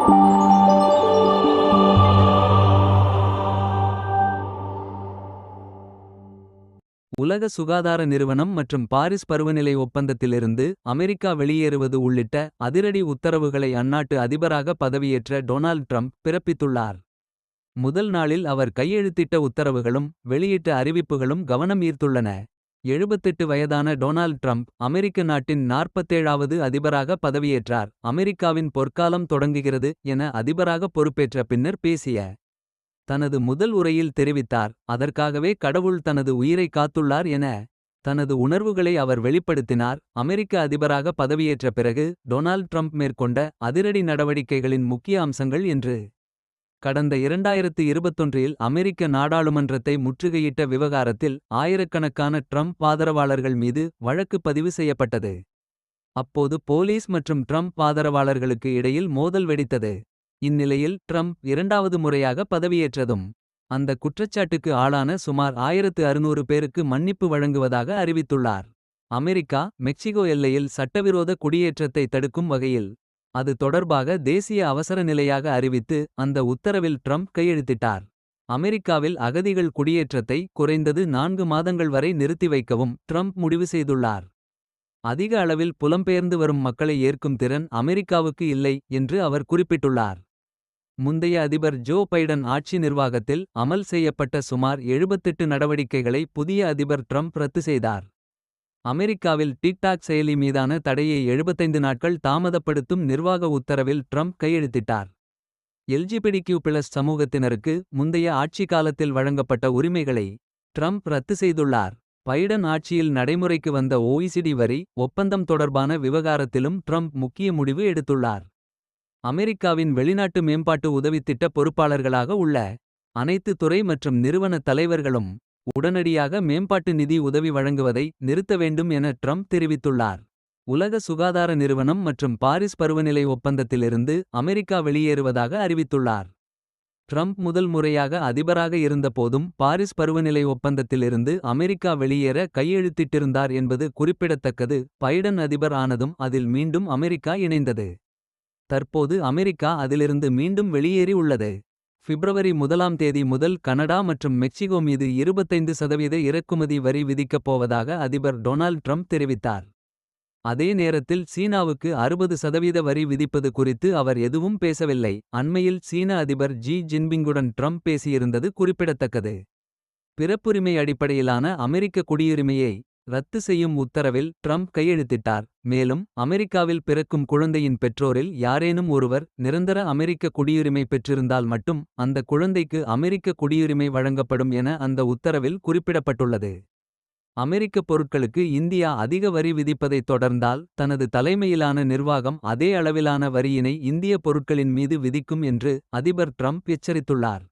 உலக சுகாதார நிறுவனம் மற்றும் பாரிஸ் பருவநிலை ஒப்பந்தத்திலிருந்து அமெரிக்கா வெளியேறுவது உள்ளிட்ட அதிரடி உத்தரவுகளை அந்நாட்டு அதிபராக பதவியேற்ற டொனால்ட் ட்ரம்ப் பிறப்பித்துள்ளார். முதல் நாளில் அவர் கையெழுத்திட்ட உத்தரவுகளும் வெளியிட்ட அறிவிப்புகளும் கவனம் ஈர்த்துள்ளன. 78 வயதான டொனால்ட் ட்ரம்ப் அமெரிக்க நாட்டின் 47வது அதிபராக பதவியேற்றார். அமெரிக்காவின் பொற்காலம் தொடங்குகிறது என அதிபராக பொறுப்பேற்ற பின்னர் பேசிய தனது முதல் உரையில் தெரிவித்தார். அதற்காகவே கடவுள் தனது உயிரை காத்துள்ளார் என. தனது உணர்வுகளை அவர் வெளிப்படுத்தினார். அமெரிக்க அதிபராக பதவியேற்ற பிறகு டொனால்ட் ட்ரம்ப் மேற்கொண்ட அதிரடி நடவடிக்கைகளின் முக்கிய அம்சங்கள் என்று. கடந்த 2021இல் அமெரிக்க நாடாளுமன்றத்தை முற்றுகையிட்ட விவகாரத்தில் ஆயிரக்கணக்கான ட்ரம்ப் ஆதரவாளர்கள் மீது வழக்கு பதிவு செய்யப்பட்டது. அப்போது போலீஸ் மற்றும் ட்ரம்ப் ஆதரவாளர்களுக்கு இடையில் மோதல் வெடித்தது. இந்நிலையில் ட்ரம்ப் இரண்டாவது முறையாக பதவியேற்றதும் அந்த குற்றச்சாட்டுக்கு ஆளான சுமார் 1600 பேருக்கு மன்னிப்பு வழங்குவதாக அறிவித்துள்ளார். அமெரிக்கா மெக்சிகோ எல்லையில் சட்டவிரோத குடியேற்றத்தை தடுக்கும் வகையில் அது தொடர்பாக தேசிய அவசர நிலையாக அறிவித்து அந்த உத்தரவில் ட்ரம்ப் கையெழுத்திட்டார். அமெரிக்காவில் அகதிகள் குடியேற்றத்தை குறைந்தது 4 மாதங்கள் வரை நிறுத்தி வைக்கவும் ட்ரம்ப் முடிவு செய்துள்ளார். அதிக அளவில் புலம்பெயர்ந்து வரும் மக்களை ஏற்கும் திறன் அமெரிக்காவுக்கு இல்லை என்று அவர் குறிப்பிட்டுள்ளார். முந்தைய அதிபர் ஜோ பைடன் ஆட்சி நிர்வாகத்தில் அமல் செய்யப்பட்ட சுமார் 78 நடவடிக்கைகளை புதிய அதிபர் ட்ரம்ப் ரத்து செய்தார். அமெரிக்காவில் டிக்டாக் செயலி மீதான தடையை 75 நாட்கள் தாமதப்படுத்தும் நிர்வாக உத்தரவில் ட்ரம்ப் கையெழுத்திட்டார். எல்ஜிபிடிக்யூ+ சமூகத்தினருக்கு முந்தைய ஆட்சி காலத்தில் வழங்கப்பட்ட உரிமைகளை ட்ரம்ப் ரத்து செய்துள்ளார். பைடன் ஆட்சியில் நடைமுறைக்கு வந்த OECD வரி ஒப்பந்தம் தொடர்பான விவகாரத்திலும் ட்ரம்ப் முக்கிய முடிவு எடுத்துள்ளார். அமெரிக்காவின் வெளிநாட்டு மேம்பாட்டு உதவித்திட்ட பொறுப்பாளர்களாக உள்ள அனைத்து துறை மற்றும் நிறுவன தலைவர்களும் உடனடியாக மேம்பாட்டு நிதி உதவி வழங்குவதை நிறுத்த வேண்டும் என ட்ரம்ப் தெரிவித்துள்ளார். உலக சுகாதார நிறுவனம் மற்றும் பாரிஸ் பருவநிலை ஒப்பந்தத்திலிருந்து அமெரிக்கா வெளியேறுவதாக அறிவித்துள்ளார். ட்ரம்ப் முதல் முறையாக அதிபராக இருந்தபோதும் பாரிஸ் பருவநிலை ஒப்பந்தத்திலிருந்து அமெரிக்கா வெளியேற கையெழுத்திட்டிருந்தார் என்பது குறிப்பிடத்தக்கது. பைடன் அதிபர் ஆனதும் அதில் மீண்டும் அமெரிக்கா இணைந்தது. தற்போது அமெரிக்கா அதிலிருந்து மீண்டும் வெளியேறி உள்ளது. பிப்ரவரி 1ஆம் தேதி முதல் கனடா மற்றும் மெக்சிகோ மீது 25% இறக்குமதி வரி விதிக்கப் போவதாக அதிபர் டொனால்ட் ட்ரம்ப் தெரிவித்தார். அதே நேரத்தில் சீனாவுக்கு 60% வரி விதிப்பது குறித்து அவர் எதுவும் பேசவில்லை. அண்மையில் சீன அதிபர் ஜி ஜின்பிங்குடன் ட்ரம்ப் பேசியிருந்தது குறிப்பிடத்தக்கது. பிறப்புரிமை அடிப்படையிலான அமெரிக்க குடியுரிமையை ரத்து செய்யும் உத்தரவில் ட்ரம்ப் கையெழுத்திட்டார். மேலும் அமெரிக்காவில் பிறக்கும் குழந்தையின் பெற்றோரில் யாரேனும் ஒருவர் நிரந்தர அமெரிக்க குடியுரிமை பெற்றிருந்தால் மட்டும் அந்த குழந்தைக்கு அமெரிக்க குடியுரிமை வழங்கப்படும் என அந்த உத்தரவில் குறிப்பிடப்பட்டுள்ளது. அமெரிக்க பொருட்களுக்கு இந்தியா அதிக வரி விதிப்பதைத் தொடர்ந்தால் தனது தலைமையிலான நிர்வாகம் அதே அளவிலான வரியினை இந்திய பொருட்களின் மீது விதிக்கும் என்று அதிபர் ட்ரம்ப் எச்சரித்துள்ளார்.